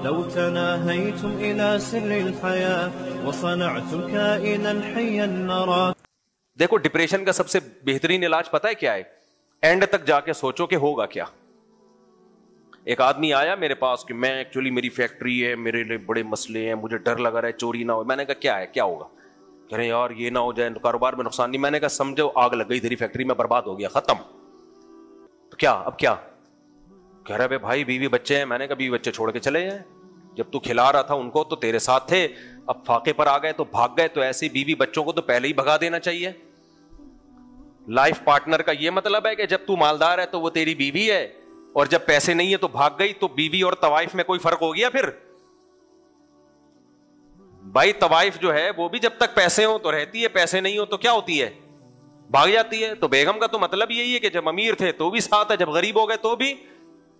لو تناهيتم إلى سر الحياة وصنعتم كائنا حيا نرى. دیکھو ڈپریشن کا سب سے بہترین علاج پتہ ہے کیا ہے؟ اینڈ تک جا کے سوچو کہ ہوگا کیا. ایک آدمی آیا میرے پاس کہ میں ایکچولی میری فیکٹری ہے, میرے لیے بڑے مسئلے ہیں, مجھے ڈر لگا رہا ہے چوری نہ ہو. میں نے کہا کیا ہے, کیا ہوگا؟ کہہ رہے یار یہ نہ ہو جائے کاروبار میں نقصان نہیں. میں نے کہا سمجھو آگ لگ گئی تیری فیکٹری میں, برباد ہو گیا, ختم. تو کیا اب کیا؟ کہہ رہا بھائی بیوی بچے ہیں. میں نے کہا بیوی بچے چھوڑ کے چلے جائیں, جب تو کھلا رہا تھا ان کو تو تیرے ساتھ تھے, اب فاقے پر آ گئے تو بھاگ گئے. تو ایسی بیوی بچوں کو تو پہلے ہی بھگا دینا چاہیے. لائف پارٹنر کا یہ مطلب ہے کہ جب تو مالدار ہے تو وہ تیری بیوی ہے, اور جب پیسے نہیں ہے تو بھاگ گئی. تو بیوی اور طوائف میں کوئی فرق ہو گیا پھر؟ بھائی طوائف جو ہے وہ بھی جب تک پیسے ہوں تو رہتی ہے, پیسے نہیں ہو تو کیا ہوتی ہے, بھاگ جاتی ہے. تو بیگم کا تو مطلب یہی ہے کہ جب امیر تھے تو بھی ساتھ ہے, جب غریب ہو گئے تو بھی.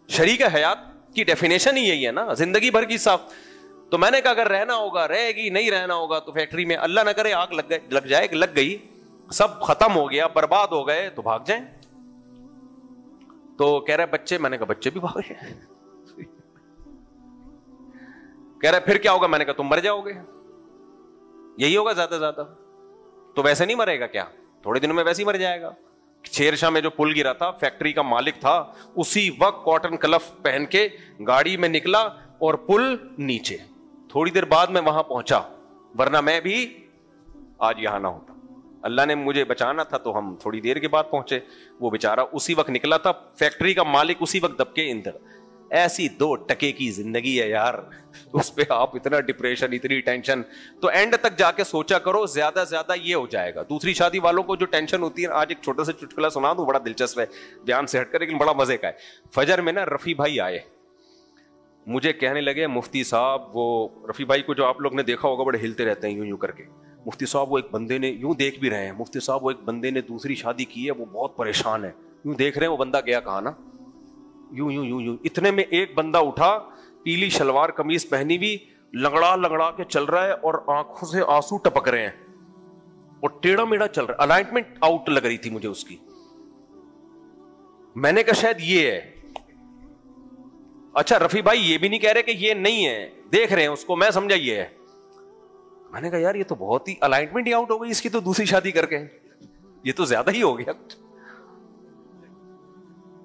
شریک حیات کی ڈیفینیشن ہی یہی ہے نا, زندگی بھر کی ساتھ. تو میں نے کہا اگر رہنا ہوگا رہے گی, نہیں رہنا ہوگا تو فیکٹری میں اللہ نہ کرے آگ لگ جائے, لگ گئی, سب ختم ہو گیا, برباد ہو گئے, تو بھاگ جائیں. تو کہہ رہے بچے, میں نے کہا بچے بھی بھاگ گئے. کہہ رہے پھر کیا ہوگا؟ میں نے کہا تم مر جاؤ گے, یہی ہوگا زیادہ زیادہ. تو ویسے نہیں مرے گا کیا؟ تھوڑے دنوں میں ویسے ہی مر جائے گا. شیر شاہ میں جو پل گرا تھا, فیکٹری کا مالک تھا, اسی وقت کاٹن کلف پہن کے گاڑی میں نکلا اور پل نیچے. تھوڑی دیر بعد میں وہاں پہنچا, ورنہ میں بھی آج یہاں نہ ہوتا. اللہ نے مجھے بچانا تھا تو ہم تھوڑی دیر کے بعد پہنچے. وہ بیچارہ اسی وقت نکلا تھا, فیکٹری کا مالک اسی وقت دب کے اندر. ایسی 2 ٹکے کی زندگی ہے یار, اس پہ آپ اتنا ڈپریشن, اتنی ٹینشن. تو اینڈ تک جا کے سوچا کرو, زیادہ زیادہ یہ ہو جائے گا. دوسری شادی والوں کو جو ٹینشن ہوتی ہے, آج ایک چھوٹا سا چٹکلا سنا دوں, بڑا دلچسپ ہے, بیان سے ہٹ کر لیکن بڑا مزے کا ہے. فجر میں نا رفیع بھائی آئے, مجھے کہنے لگے مفتی صاحب, وہ رفیع بھائی کو جو آپ لوگ نے دیکھا ہوگا بڑے ہلتے رہتے ہیں یوں یوں کر کے, مفتی صاحب وہ ایک بندے نے, یوں دیکھ بھی رہے ہیں, مفتی صاحب وہ ایک بندے نے دوسری شادی کی ہے, وہ بہت پریشان ہے, یوں دیکھ رہے ہیں, وہ بندہ گیا کہاں نا, یوں یوں یوں یوں. اتنے میں ایک بندہ اٹھا, پیلی شلوار قمیض پہنی ہوئی, لنگڑا لنگڑا کے چل رہا ہے اور آنکھوں سے آنسو ٹپک رہے ہیں, اور ٹیڑھا میڑھا چل رہا ہے. الائنمنٹ آؤٹ لگ رہی تھی مجھے اس کی. میں نے کہا شاید یہ ہے. اچھا رفیع بھائی یہ بھی نہیں کہہ رہے کہ یہ نہیں ہے, دیکھ رہے ہیں اس کو, میں سمجھا یہ ہے. میں نے کہا یار یہ تو بہت ہی الائنمنٹ ہی آؤٹ ہو گئی اس کی, تو دوسری شادی کر کے یہ تو زیادہ ہی ہو گیا.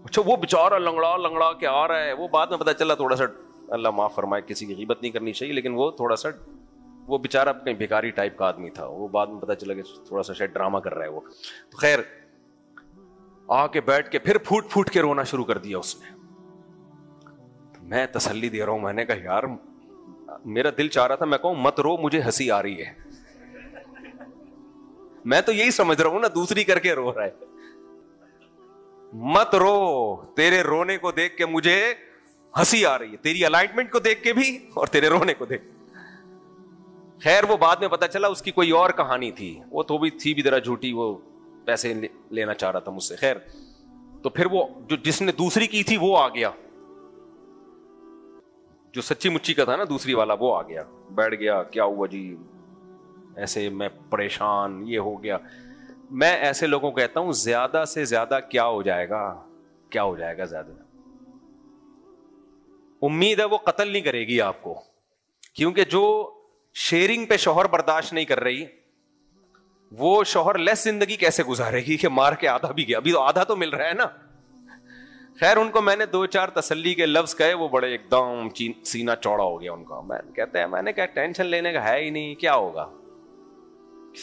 اچھا وہ بیچارہ لنگڑا لنگڑا کے آ رہا ہے, وہ بعد میں پتا چلا تھوڑا سا, اللہ معاف فرمائے, کسی کی غیبت نہیں کرنی چاہیے, لیکن وہ تھوڑا سا وہ بیچارہ کہیں بھکاری ٹائپ کا آدمی تھا, وہ بعد میں پتا چلا کہ تھوڑا سا شاید ڈرامہ کر رہا ہے وہ. تو خیر آ کے بیٹھ کے پھر پھوٹ پھوٹ کے رونا شروع کر دیا اس نے. میں تسلی دے رہا ہوں, میں نے کہا یار میرا دل چاہ رہا تھا میں کہوں مت رو, مجھے ہنسی آ رہی ہے. میں تو یہی سمجھ رہا ہوں نا, دوسری کر کے رو رہا ہے. مت رو, تیرے رونے کو دیکھ کے مجھے ہنسی آ رہی ہے, تیری الائنمنٹ کو دیکھ کے بھی اور تیرے رونے کو دیکھ. خیر وہ بعد میں پتا چلا اس کی کوئی اور کہانی تھی, وہ تو بھی تھی بھی ذرا جھوٹی, وہ پیسے لینا چاہ رہا تھا مجھ سے. خیر تو پھر وہ جو جس نے دوسری کی تھی وہ آ گیا, جو سچی مچی کا تھا نا دوسری والا, وہ آ گیا, بیٹھ گیا, کیا ہوا جی, ایسے میں پریشان, یہ ہو گیا. میں ایسے لوگوں کو کہتا ہوں زیادہ سے زیادہ کیا ہو جائے گا, کیا ہو جائے گا زیادہ. امید ہے وہ قتل نہیں کرے گی آپ کو, کیونکہ جو شیئرنگ پہ شوہر برداشت نہیں کر رہی, وہ شوہر لیس زندگی کیسے گزارے گی کہ مار کے آدھا بھی گیا, ابھی تو آدھا تو مل رہا ہے نا. خیر ان کو میں نے 2-4 تسلی کے لفظ کہے, وہ بڑے ایک دم سینہ چوڑا ہو گیا ان کا. میں نے کہا ٹینشن لینے کا ہے ہی نہیں, کیا ہوگا,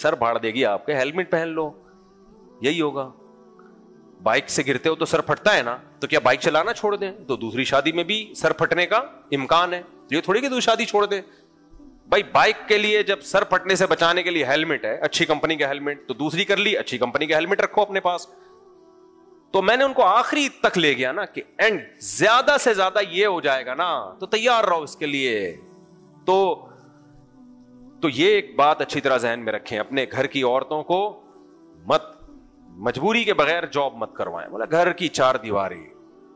سر بھاڑ دے گی آپ کے, ہیلمٹ پہن لو, یہی ہوگا. بائک سے گرتے ہو تو سر پھٹتا ہے نا, تو کیا بائک چلانا چھوڑ دیں؟ تو دوسری شادی میں بھی سر پھٹنے کا امکان ہے, یہ تھوڑی کہ دوسری شادی چھوڑ دیں. بھائی بائک کے لیے جب سر پھٹنے سے بچانے کے لیے ہیلمٹ ہے, اچھی کمپنی کا ہیلمٹ, تو دوسری کر لی, اچھی کمپنی کا ہیلمٹ رکھو اپنے پاس. تو میں نے ان کو آخری تک لے گیا نا کہ اینڈ زیادہ سے زیادہ یہ ہو جائے گا نا تو تیار رہو اس کے لیے. تو یہ ایک بات اچھی طرح ذہن میں رکھیں, اپنے گھر کی عورتوں کو مت مجبوری کے بغیر جاب مت کروائیں. بولا گھر کی 4 دیواری,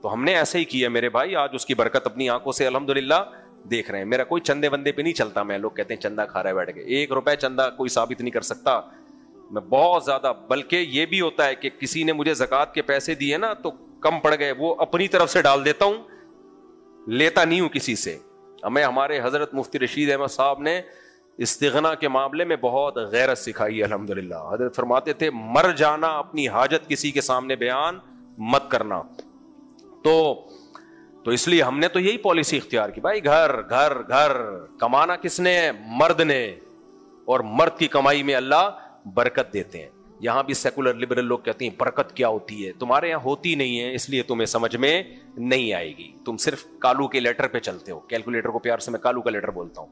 تو ہم نے ایسے ہی کیا میرے بھائی, آج اس کی برکت اپنی آنکھوں سے الحمدللہ دیکھ رہے ہیں. میرا کوئی چندے بندے پہ نہیں چلتا, میں لوگ کہتے ہیں چندہ کھا رہا ہے بیٹھ کے, 1 روپے چندہ کوئی ثابت نہیں کر سکتا میں, بہت زیادہ. بلکہ یہ بھی ہوتا ہے کہ کسی نے مجھے زکوٰۃ کے پیسے دیے نا تو کم پڑ گئے, وہ اپنی طرف سے ڈال دیتا ہوں, لیتا نہیں ہوں کسی سے. ہمیں ہمارے حضرت مفتی رشید احمد صاحب نے استغنا کے معاملے میں بہت غیرت سکھائی ہے الحمدللہ. حضرت فرماتے تھے مر جانا اپنی حاجت کسی کے سامنے بیان مت کرنا. تو اس لیے ہم نے تو یہی پالیسی اختیار کی بھائی, گھر گھر گھر. کمانا کس نے؟ مرد نے, اور مرد کی کمائی میں اللہ برکت دیتے ہیں. یہاں بھی سیکولر لبرل لوگ کہتے ہیں برکت کیا ہوتی ہے, تمہارے یہاں ہوتی نہیں ہے اس لیے تمہیں سمجھ میں نہیں آئے گی. تم صرف کالو کے لیٹر پہ چلتے ہو, کیلکولیٹر کو پیار سے میں کالو کا لیٹر بولتا ہوں.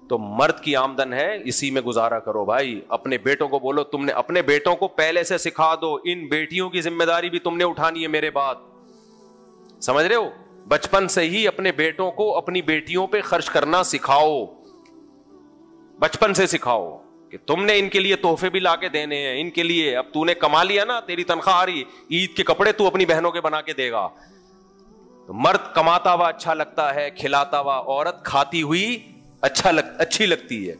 تو مرد کی آمدن ہے, اسی میں گزارا کرو بھائی. اپنے بیٹوں کو بولو, تم نے اپنے بیٹوں کو پہلے سے سکھا دو, ان بیٹیوں کی ذمہ داری بھی تم نے اٹھانی ہے میرے بعد. سمجھ رہے ہو؟ بچپن سے ہی اپنے بیٹوں کو اپنی بیٹیوں پہ خرچ کرنا سکھاؤ, بچپن سے سکھاؤ کہ تم نے ان کے لیے تحفے بھی لا کے دینے ہیں. ان کے لیے اب تو نے کما لیا نا, تیری تنخواہ آ رہی, عید کے کپڑے تو اپنی بہنوں کے بنا کے دے گا. تو مرد کماتا ہوا اچھا لگتا ہے, کھلاتا ہوا, عورت کھاتی ہوئی اچھی لگتی ہے.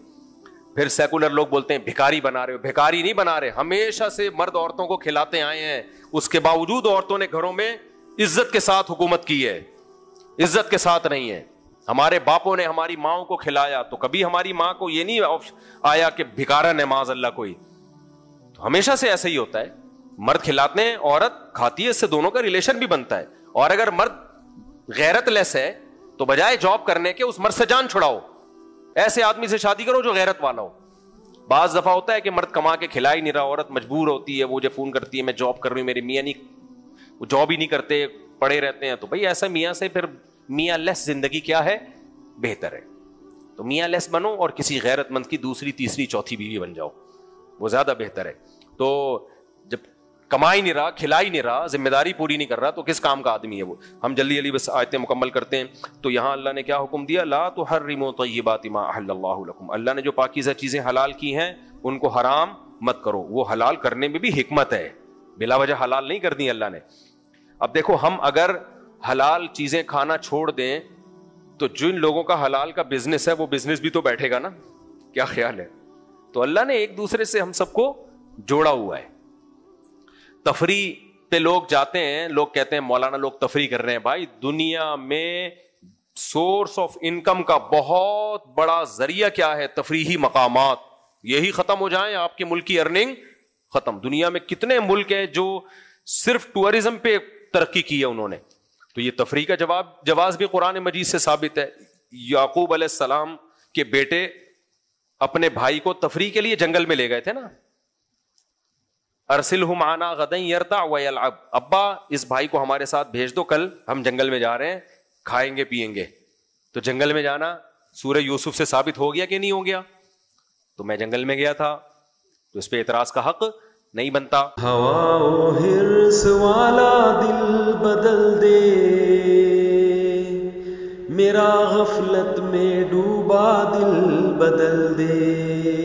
پھر سیکولر لوگ بولتے ہیں بھکاری بنا رہے ہو. بھکاری نہیں بنا رہے, ہمیشہ سے مرد عورتوں کو کھلاتے آئے ہیں, اس کے باوجود عورتوں نے گھروں میں عزت کے ساتھ حکومت کی ہے, عزت کے ساتھ نہیں ہے. ہمارے باپوں نے ہماری ماؤں کو کھلایا, تو کبھی ہماری ماں کو یہ نہیں آیا کہ بھکارن ہے معاذ اللہ کوئی. تو ہمیشہ سے ایسا ہی ہوتا ہے, مرد کھلاتے ہیں, عورت کھاتی ہے, اس سے دونوں کا ریلیشن بھی بنتا ہے. اور اگر مرد غیرت لیس ہے تو بجائے جاب کرنے کے اس مرد سے جان چھڑاؤ, ایسے آدمی سے شادی کرو جو غیرت والا ہو. بعض دفعہ ہوتا ہے کہ مرد کما کے کھلا ہی نہیں رہا, عورت مجبور ہوتی ہے, وہ مجھے فون کرتی ہے میں جاب کر رہی ہوں, میرے میاں نہیں, وہ جاب ہی نہیں کرتے, پڑے رہتے ہیں. تو بھائی ایسا میاں سے پھر میاں لیس زندگی کیا ہے بہتر ہے. تو میاں لیس بنو اور کسی غیرت مند کی دوسری تیسری چوتھی بیوی بن جاؤ, وہ زیادہ بہتر ہے. تو جب کما ہی نہیں رہا, کھلا ہی نہیں رہا, ذمہ داری پوری نہیں کر رہا, تو کس کام کا آدمی ہے وہ؟ ہم جلدی بس آیتیں مکمل کرتے ہیں. تو یہاں اللہ نے کیا حکم دیا؟ لا تحرموا طیبات ما احل اللہ لکم. اللہ نے جو پاکیزہ چیزیں حلال کی ہیں ان کو حرام مت کرو. وہ حلال کرنے میں بھی حکمت ہے, بلا وجہ حلال نہیں کر دی اللہ نے. اب دیکھو, ہم اگر حلال چیزیں کھانا چھوڑ دیں تو جن لوگوں کا حلال کا بزنس ہے وہ بزنس بھی تو بیٹھے گا نا. کیا خیال ہے؟ تو اللہ نے ایک دوسرے سے ہم سب کو جوڑا ہوا ہے. تفریح پہ لوگ جاتے ہیں, لوگ کہتے ہیں مولانا لوگ تفریح کر رہے ہیں. بھائی دنیا میں سورس آف انکم کا بہت بڑا ذریعہ کیا ہے؟ تفریحی مقامات. یہی ختم ہو جائیں آپ کے ملک کی ارننگ ختم. دنیا میں کتنے ملک ہیں جو صرف ٹورزم پہ ترقی کی ہے انہوں نے. تو یہ تفریح کا جواز بھی قرآن مجید سے ثابت ہے. یعقوب علیہ السلام کے بیٹے اپنے بھائی کو تفریح کے لیے جنگل میں لے گئے تھے نا. ارسلہ معنا غدا یرتع ویلعب. ابا اس بھائی کو ہمارے ساتھ بھیج دو, کل ہم جنگل میں جا رہے ہیں, کھائیں گے پیئیں گے. تو جنگل میں جانا سورہ یوسف سے ثابت ہو گیا کہ نہیں ہو گیا؟ تو میں جنگل میں گیا تھا, تو اس پہ اعتراض کا حق نہیں بنتا. ہوا و حرص والا دل بدل دے, میرا غفلت میں ڈوبا دل بدل دے.